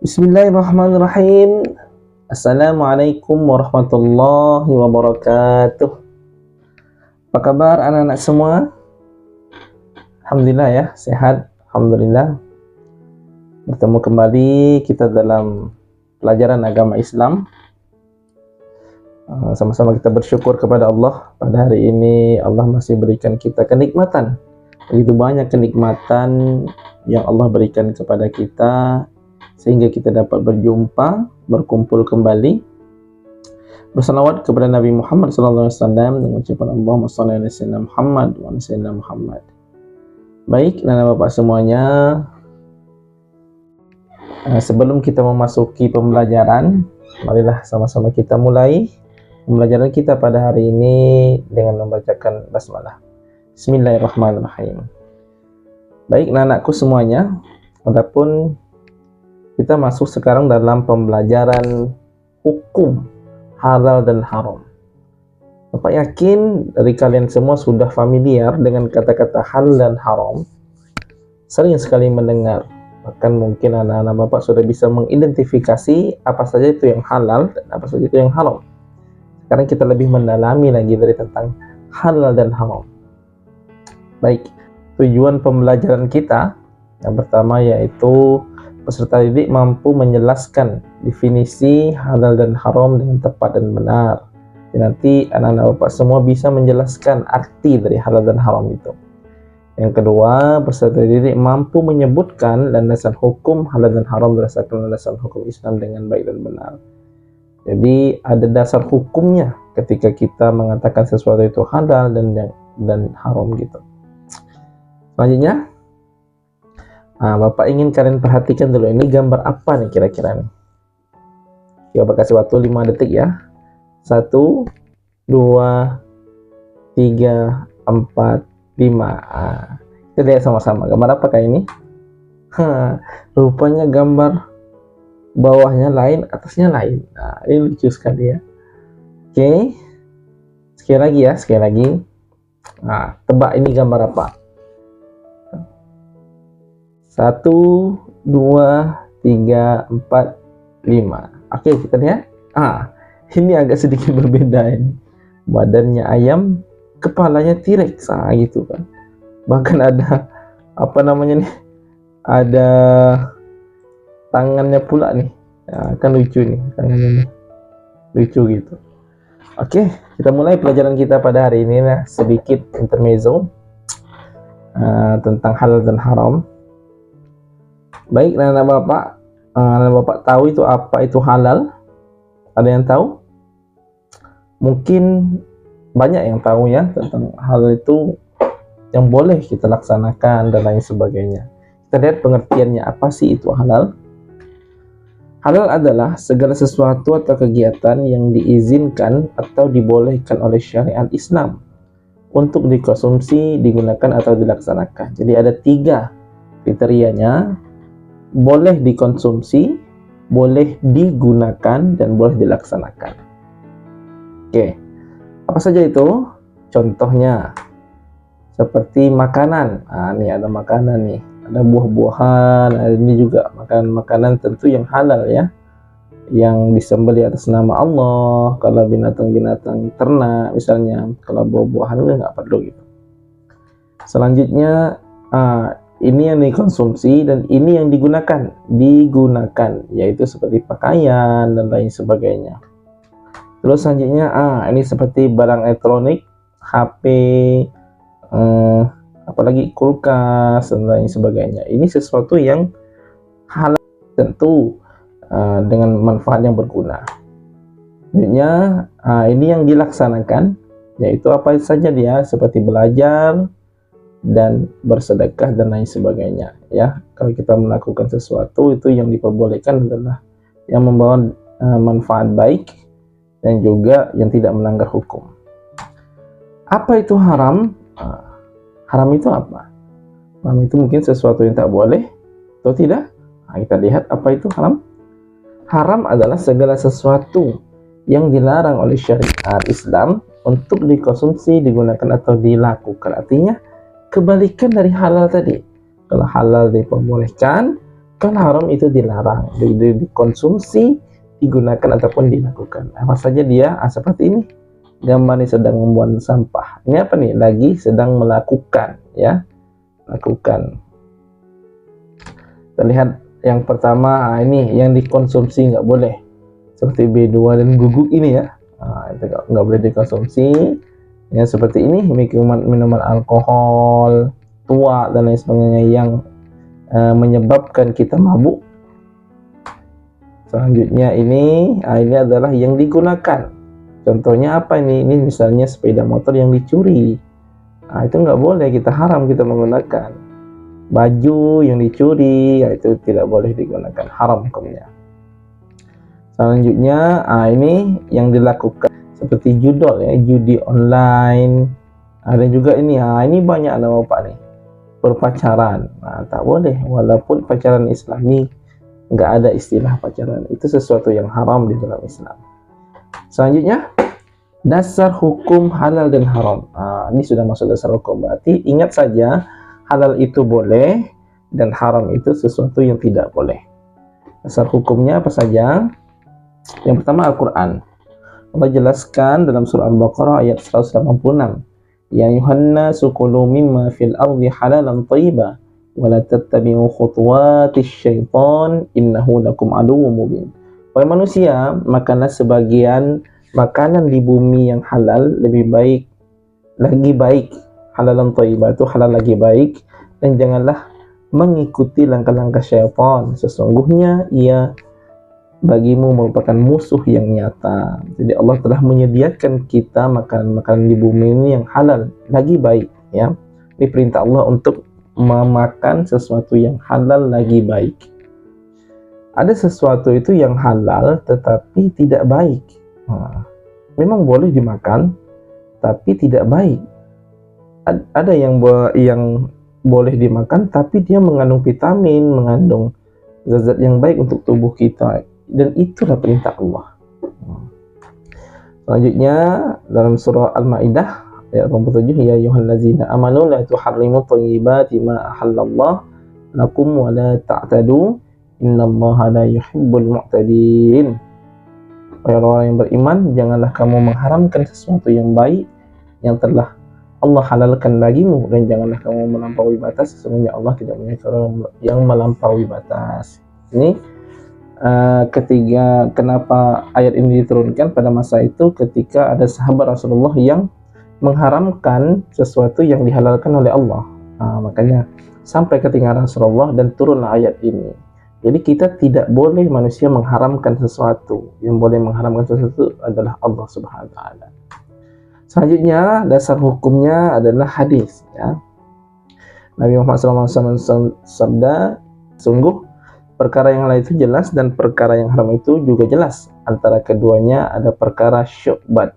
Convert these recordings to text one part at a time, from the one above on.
Bismillahirrahmanirrahim. Assalamualaikum warahmatullahi wabarakatuh. Apa kabar anak-anak semua? Alhamdulillah ya, sehat. Alhamdulillah. Bertemu kembali kita dalam pelajaran agama Islam. Sama-sama kita bersyukur kepada Allah. Pada hari ini Allah masih berikan kita kenikmatan. Begitu banyak kenikmatan yang Allah berikan kepada kita, sehingga kita dapat berjumpa, berkumpul kembali, bersalawat kepada Nabi Muhammad SAW dengan ucapan Allahumma shalli ala sayyidina Muhammad wa ala sayyidina Muhammad. Baik, anak bapak semuanya, sebelum kita memasuki pembelajaran, marilah sama-sama kita mulai pembelajaran kita pada hari ini dengan membacakan basmalah. Bismillahirrahmanirrahim. Baik, anak-anakku semuanya, adapun kita masuk sekarang dalam pembelajaran hukum halal dan haram. Bapak yakin dari kalian semua sudah familiar dengan kata-kata halal dan haram. Sering sekali mendengar. Bahkan mungkin anak-anak Bapak sudah bisa mengidentifikasi apa saja itu yang halal dan apa saja itu yang haram. Sekarang kita lebih mendalami lagi dari tentang halal dan haram. Baik, tujuan pembelajaran kita yang pertama yaitu peserta didik mampu menjelaskan definisi halal dan haram dengan tepat dan benar. Dan nanti anak-anak Bapak semua bisa menjelaskan arti dari halal dan haram itu. Yang kedua, peserta didik mampu menyebutkan landasan hukum halal dan haram berdasarkan landasan hukum Islam dengan baik dan benar. Jadi ada dasar hukumnya ketika kita mengatakan sesuatu itu halal dan haram gitu. Selanjutnya, Bapak ingin kalian perhatikan dulu, ini gambar apa nih kira-kira nih? Coba kasih waktu 5 detik ya. 1, 2, 3, 4, 5. Kita lihat sama-sama. Gambar apa kayak ini? Rupanya gambar bawahnya lain, atasnya lain. Nah, ini lucu sekali ya. Oke. Sekali lagi ya, sekali lagi. Nah, tebak ini gambar apa? 1, 2, 3, 4, 5. Oke, kita lihat. Ini agak sedikit berbeda ini. Badannya ayam, kepalanya T-Rex, gitu kan. Bahkan ada apa namanya nih? Ada tangannya pula nih. Kan lucu nih tangannya nih. Lucu gitu. Oke, kita mulai pelajaran kita pada hari ini. Nah, sedikit intermezzo tentang halal dan haram. Baik, anak Bapak tahu itu apa itu halal? Ada yang tahu? Mungkin banyak yang tahu ya tentang hal itu yang boleh kita laksanakan dan lain sebagainya. Kita lihat pengertiannya, apa sih itu halal? Halal adalah segala sesuatu atau kegiatan yang diizinkan atau dibolehkan oleh syariat Islam untuk dikonsumsi, digunakan atau dilaksanakan. Jadi ada 3 kriterianya. Boleh dikonsumsi, boleh digunakan, dan boleh dilaksanakan. Oke, apa saja itu? Contohnya seperti makanan. Nih ada makanan nih, ada buah-buahan, ada ini juga makanan tentu yang halal ya, yang disembelih atas nama Allah. Kalau binatang-binatang ternak misalnya, kalau buah-buahan udah nggak perlu gitu. Selanjutnya ini yang dikonsumsi dan ini yang digunakan, yaitu seperti pakaian dan lain sebagainya. Terus selanjutnya, ini seperti barang elektronik, HP, apalagi kulkas dan lain sebagainya. Ini sesuatu yang halal tentu dengan manfaat yang berguna. Selanjutnya, ini yang dilaksanakan, yaitu apa saja dia, seperti belajar dan bersedekah dan lain sebagainya ya. Kalau kita melakukan sesuatu itu yang diperbolehkan adalah yang membawa manfaat baik dan juga yang tidak melanggar hukum. Apa itu haram? Haram itu apa? Haram itu mungkin sesuatu yang tak boleh atau tidak. Kita lihat apa itu haram. Haram adalah segala sesuatu yang dilarang oleh syariat Islam untuk dikonsumsi, digunakan atau dilakukan. Artinya kebalikan dari halal tadi. Kalau halal diperbolehkan, Kalau haram itu dilarang, dikonsumsi, digunakan ataupun dilakukan. Apa saja dia? Seperti ini. Gambar ini sedang membuang sampah. Ini apa nih? Lagi sedang melakukan, ya. Lakukan. Kita lihat yang pertama, ini yang dikonsumsi nggak boleh. Seperti B2 dan guguk ini ya. Itu nggak boleh dikonsumsi. Ya, seperti ini, minuman alkohol, tua, dan lain sebagainya yang menyebabkan kita mabuk. Selanjutnya ini adalah yang digunakan. Contohnya apa ini? Ini misalnya sepeda motor yang dicuri. Itu nggak boleh, kita haram kita menggunakan. Baju yang dicuri, itu tidak boleh digunakan, haram hukumnya. Selanjutnya ini yang dilakukan seperti judol ya, judi online. Ada juga ini, ini banyak nama Pak nih, berpacaran. Tak boleh, walaupun pacaran Islami nggak ada istilah pacaran, itu sesuatu yang haram di dalam Islam. Selanjutnya, dasar hukum halal dan haram. Ini sudah masuk dasar hukum, berarti ingat saja halal itu boleh dan haram itu sesuatu yang tidak boleh. Dasar hukumnya apa saja? Yang pertama, Al-Quran. Allah jelaskan dalam surah Al-Baqarah ayat 186. Ya ayyuhannasu kulu mimma fil ardi halalan thayyiban wa la tattabi'u khutuwatis syaitan innahu lakum aduwwum mubin. Wahai manusia, makanlah sebagian makanan di bumi yang halal, lebih baik, lagi baik. Halalan thayyibah itu halal lagi baik, dan janganlah mengikuti langkah-langkah syaitan. Sesungguhnya ia bagimu merupakan musuh yang nyata. Jadi Allah telah menyediakan kita makanan-makanan di bumi ini yang halal, lagi baik, ya. Ini perintah Allah untuk memakan sesuatu yang halal lagi baik. Ada sesuatu itu yang halal tetapi tidak baik. Memang boleh dimakan tapi tidak baik. Ada yang boleh dimakan tapi dia mengandung vitamin, mengandung zat-zat yang baik untuk tubuh kita, dan itulah perintah Allah. Selanjutnya dalam surah Al-Maidah ayat 87, ya ayyuhallazina amanu la tuharrimu thayyibati ma ahallallah lakum wa la ta'tadu innallaha la yuhibbul mu'tadin. Wahai orang yang beriman, janganlah kamu mengharamkan sesuatu yang baik yang telah Allah halalkan bagimu, dan janganlah kamu melampaui batas. Sesungguhnya Allah tidak menyukai orang yang melampaui batas. Ini ketiga, kenapa ayat ini diturunkan pada masa itu ketika ada sahabat Rasulullah yang mengharamkan sesuatu yang dihalalkan oleh Allah. Makanya sampai ke telinga Rasulullah dan turunlah ayat ini. Jadi kita tidak boleh manusia mengharamkan sesuatu. Yang boleh mengharamkan sesuatu adalah Allah Subhanahu wa taala. Selanjutnya, dasar hukumnya adalah hadis, ya. Nabi Muhammad SAW sabda, sungguh perkara yang lain itu jelas dan perkara yang haram itu juga jelas. Antara keduanya ada perkara syubhat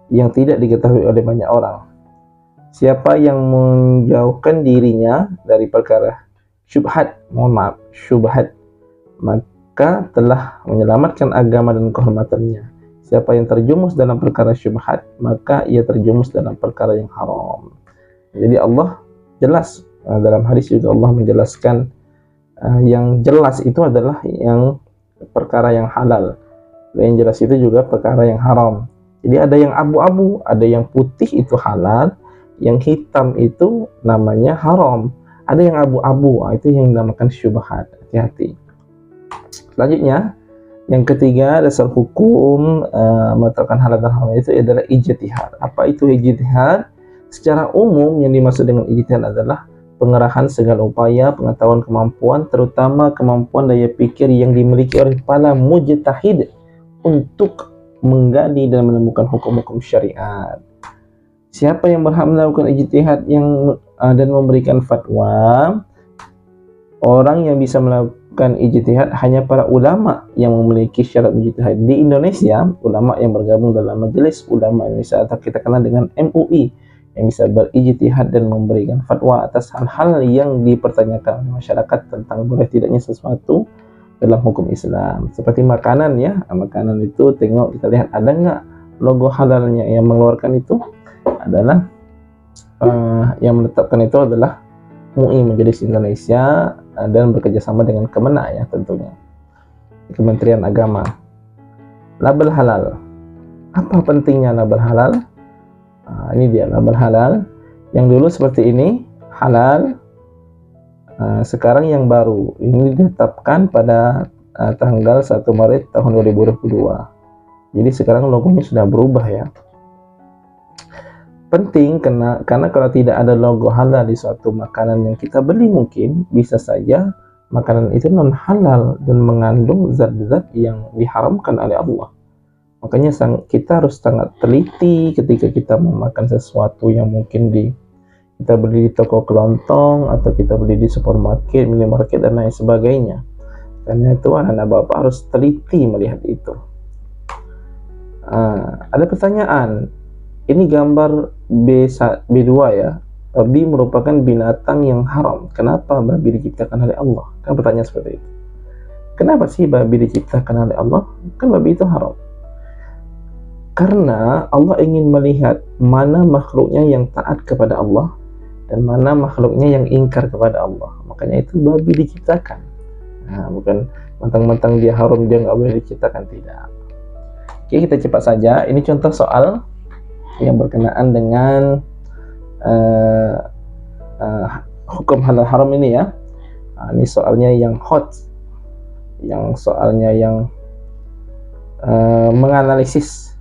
yang tidak diketahui oleh banyak orang. Siapa yang menjauhkan dirinya dari perkara syubhat, maka telah menyelamatkan agama dan kehormatannya. Siapa yang terjumus dalam perkara syubhat, maka ia terjumus dalam perkara yang haram. Jadi Allah jelas, dalam hadis juga Allah menjelaskan yang jelas itu adalah yang perkara yang halal, dan yang jelas itu juga perkara yang haram. Jadi ada yang abu-abu, ada yang putih itu halal, yang hitam itu namanya haram. Ada yang abu-abu, itu yang dinamakan syubhat. Hati-hati. Selanjutnya, yang ketiga, dasar hukum menetapkan halal dan haram itu adalah ijtihad. Apa itu ijtihad? Secara umum yang dimaksud dengan ijtihad adalah pengerahan segala upaya, pengetahuan, kemampuan, terutama kemampuan daya pikir yang dimiliki oleh para mujtahid untuk menggali dan menemukan hukum-hukum syariat. Siapa yang berhak melakukan ijtihad dan memberikan fatwa? Orang yang bisa melakukan ijtihad hanya para ulama yang memiliki syarat ijtihad. Di Indonesia, ulama yang bergabung dalam Majelis Ulama Indonesia atau kita kenal dengan MUI, yang bisa berijtihad dan memberikan fatwa atas hal-hal yang dipertanyakan oleh masyarakat tentang boleh tidaknya sesuatu dalam hukum Islam. Seperti makanan, ya, makanan itu tengok, kita lihat ada nggak logo halalnya. Yang mengeluarkan itu adalah yang menetapkan itu adalah MUI Majelis Indonesia dan bekerjasama dengan Kemenak ya tentunya, Kementerian Agama. Label halal. Apa pentingnya label halal? Ini dia label halal. Yang dulu seperti ini, halal. Sekarang yang baru, ini ditetapkan pada tanggal 1 Maret tahun 2022. Jadi sekarang logonya sudah berubah ya. Penting karena kalau tidak ada logo halal di suatu makanan yang kita beli, mungkin bisa saja makanan itu non halal dan mengandung zat-zat yang diharamkan oleh Allah. Makanya kita harus sangat teliti ketika kita memakan sesuatu yang mungkin kita beli di toko kelontong atau kita beli di supermarket, minimarket dan lain sebagainya. Karena itu anak-anak bapak harus teliti melihat itu. Ada pertanyaan, ini gambar B2 ya, babi merupakan binatang yang haram, kenapa babi diciptakan oleh Allah? Kan pertanyaan seperti itu. Kenapa sih babi diciptakan oleh Allah? Kan babi itu haram. Karena Allah ingin melihat mana makhluknya yang taat kepada Allah dan mana makhluknya yang ingkar kepada Allah. Makanya itu babi diciptakan. Bukan mentang-mentang dia haram dia nggak boleh diciptakan, tidak. Oke, kita cepat saja. Ini contoh soal yang berkenaan dengan hukum halal haram ini ya. Ini soalnya yang hot, yang soalnya yang menganalisis.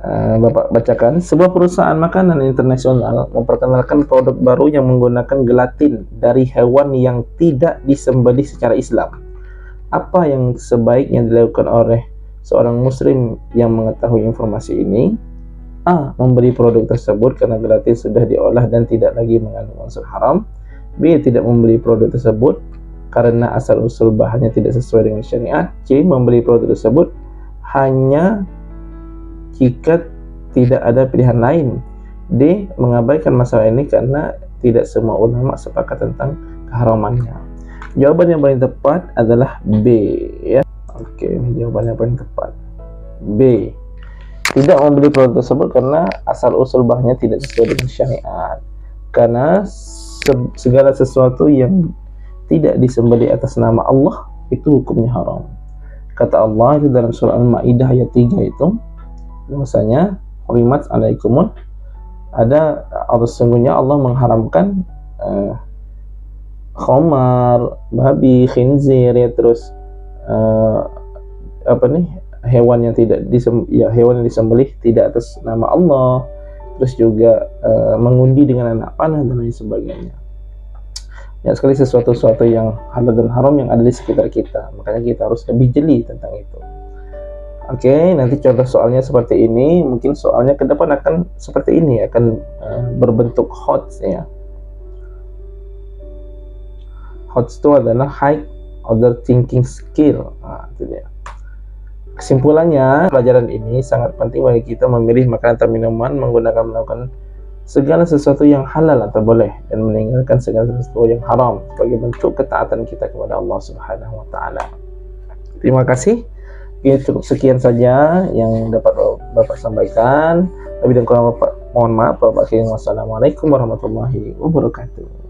Bapak bacakan, sebuah perusahaan makanan internasional memperkenalkan produk baru yang menggunakan gelatin dari hewan yang tidak disembelih secara Islam. Apa yang sebaiknya dilakukan oleh seorang muslim yang mengetahui informasi ini? A. Membeli produk tersebut karena gelatin sudah diolah dan tidak lagi mengandung unsur haram. B. Tidak membeli produk tersebut karena asal-usul bahannya tidak sesuai dengan syariat. C. Membeli produk tersebut hanya jika tidak ada pilihan lain. D. Mengabaikan masalah ini karena tidak semua ulama sepakat tentang keharamannya. Jawaban yang paling tepat adalah B ya. Oke, ini jawaban yang paling tepat. B. Tidak membeli produk tersebut karena asal-usul bahannya tidak sesuai dengan syariat. Karena segala sesuatu yang tidak disembelih atas nama Allah itu hukumnya haram. Kata Allah itu dalam surah Al-Maidah ayat 3 itu, bahwasanya hurimat alaikumul, ada sesungguhnya Allah mengharamkan khamar, babi, khinzir ya, terus hewan yang hewan yang disembelih tidak atas nama Allah, terus juga mengundi dengan anak panah dan lain sebagainya. Ya, sekali sesuatu yang halal dan haram yang ada di sekitar kita, makanya kita harus lebih jeli tentang itu. Oke, nanti contoh soalnya seperti ini, mungkin soalnya ke depan akan seperti ini, akan berbentuk HOTS ya. HOTS itu adalah High Order Thinking Skill. Itu dia. Kesimpulannya, pelajaran ini sangat penting bagi kita memilih makanan atau minuman melakukan segala sesuatu yang halal atau boleh dan meninggalkan segala sesuatu yang haram sebagai bentuk ketaatan kita kepada Allah Subhanahu wa taala. Terima kasih. Cukup sekian saja yang dapat Bapak sampaikan. Lebih dan kurang Bapak mohon maaf. Wassalamualaikum warahmatullahi wabarakatuh.